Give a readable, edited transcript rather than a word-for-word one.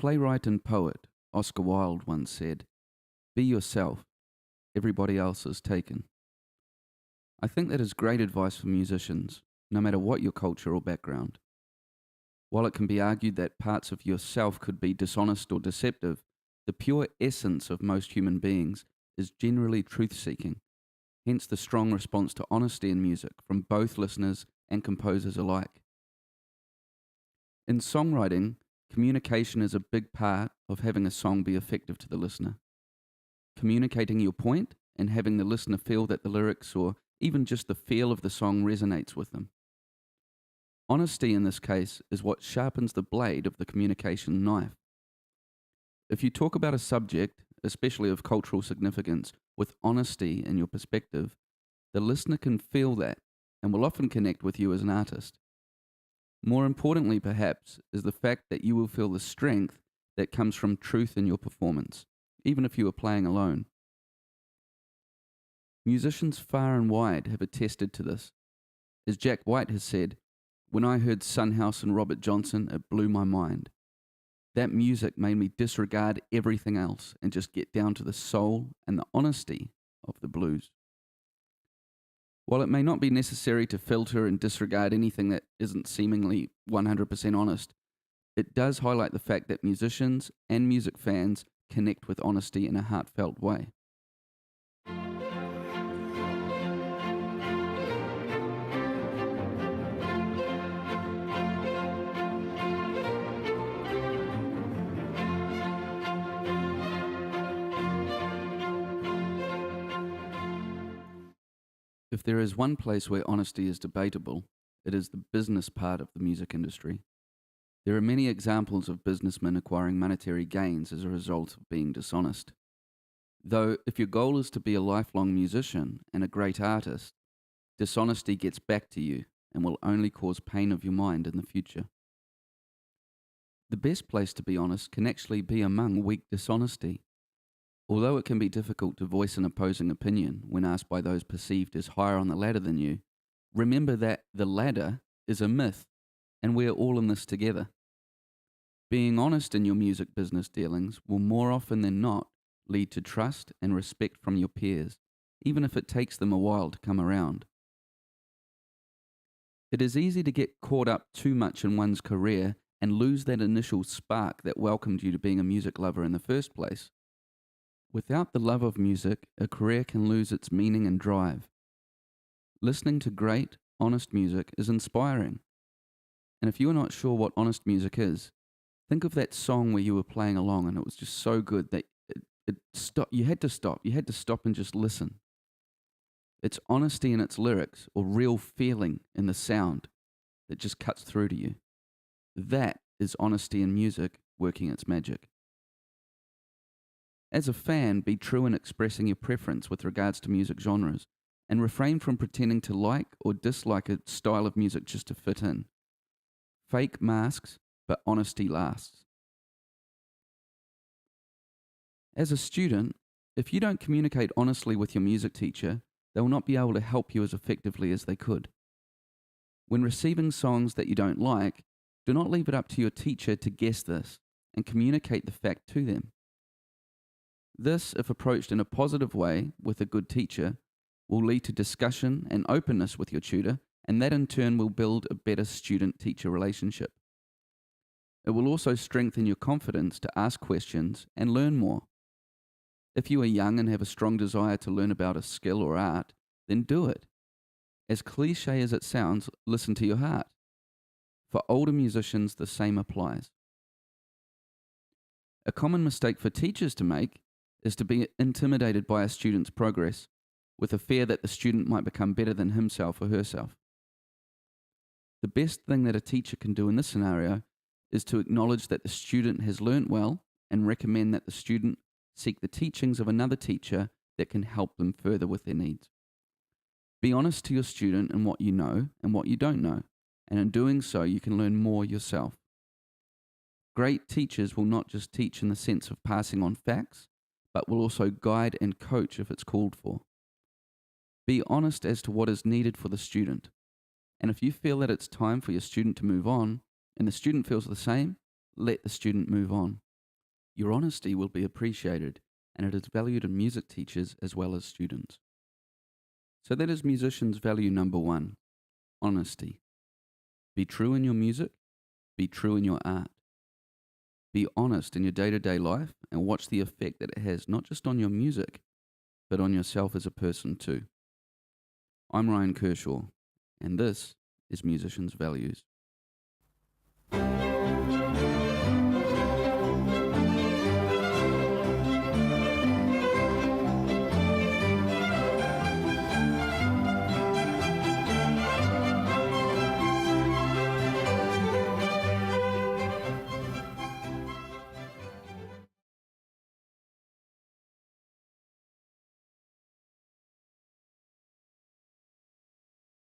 playwright and poet Oscar Wilde once said, "Be yourself, everybody else is taken." I think that is great advice for musicians, no matter what your culture or background. While it can be argued that parts of yourself could be dishonest or deceptive, the pure essence of most human beings is generally truth seeking, hence the strong response to honesty in music from both listeners and composers alike. In songwriting, communication is a big part of having a song be effective to the listener. Communicating your point and having the listener feel that the lyrics or even just the feel of the song resonates with them. Honesty in this case is what sharpens the blade of the communication knife. If you talk about a subject, especially of cultural significance, with honesty in your perspective, the listener can feel that and will often connect with you as an artist. More importantly, perhaps, is the fact that you will feel the strength that comes from truth in your performance, even if you are playing alone. Musicians far and wide have attested to this. As Jack White has said, "When I heard Son House and Robert Johnson, it blew my mind. That music made me disregard everything else and just get down to the soul and the honesty of the blues." While it may not be necessary to filter and disregard anything that isn't seemingly 100% honest, it does highlight the fact that musicians and music fans connect with honesty in a heartfelt way. If there is one place where honesty is debatable, it is the business part of the music industry. There are many examples of businessmen acquiring monetary gains as a result of being dishonest. Though, if your goal is to be a lifelong musician and a great artist, dishonesty gets back to you and will only cause pain of your mind in the future. The best place to be honest can actually be among weak dishonesty. Although it can be difficult to voice an opposing opinion when asked by those perceived as higher on the ladder than you, remember that the ladder is a myth and we're all in this together. Being honest in your music business dealings will more often than not lead to trust and respect from your peers, even if it takes them a while to come around. It is easy to get caught up too much in one's career and lose that initial spark that welcomed you to being a music lover in the first place. Without the love of music, a career can lose its meaning and drive. Listening to great, honest music is inspiring. And if you are not sure what honest music is, think of that song where you were playing along and it was just so good that you had to stop. You had to stop and just listen. It's honesty in its lyrics or real feeling in the sound that just cuts through to you. That is honesty in music working its magic. As a fan, be true in expressing your preference with regards to music genres, and refrain from pretending to like or dislike a style of music just to fit in. Fake masks, but honesty lasts. As a student, if you don't communicate honestly with your music teacher, they will not be able to help you as effectively as they could. When receiving songs that you don't like, do not leave it up to your teacher to guess this, and communicate the fact to them. This, if approached in a positive way with a good teacher, will lead to discussion and openness with your tutor, and that in turn will build a better student-teacher relationship. It will also strengthen your confidence to ask questions and learn more. If you are young and have a strong desire to learn about a skill or art, then do it. As cliche as it sounds, listen to your heart. For older musicians, the same applies. A common mistake for teachers to make is to be intimidated by a student's progress, with a fear that the student might become better than himself or herself. The best thing that a teacher can do in this scenario is to acknowledge that the student has learnt well and recommend that the student seek the teachings of another teacher that can help them further with their needs. Be honest to your student in what you know and what you don't know, and in doing so you can learn more yourself. Great teachers will not just teach in the sense of passing on facts, but will also guide and coach if it's called for. Be honest as to what is needed for the student, and if you feel that it's time for your student to move on, and the student feels the same, let the student move on. Your honesty will be appreciated, and it is valued in music teachers as well as students. So that is musicians' value number one: honesty. Be true in your music, be true in your art. Be honest in your day to day life and watch the effect that it has not just on your music, but on yourself as a person too. I'm Ryan Kershaw, and this is Musicians' Values.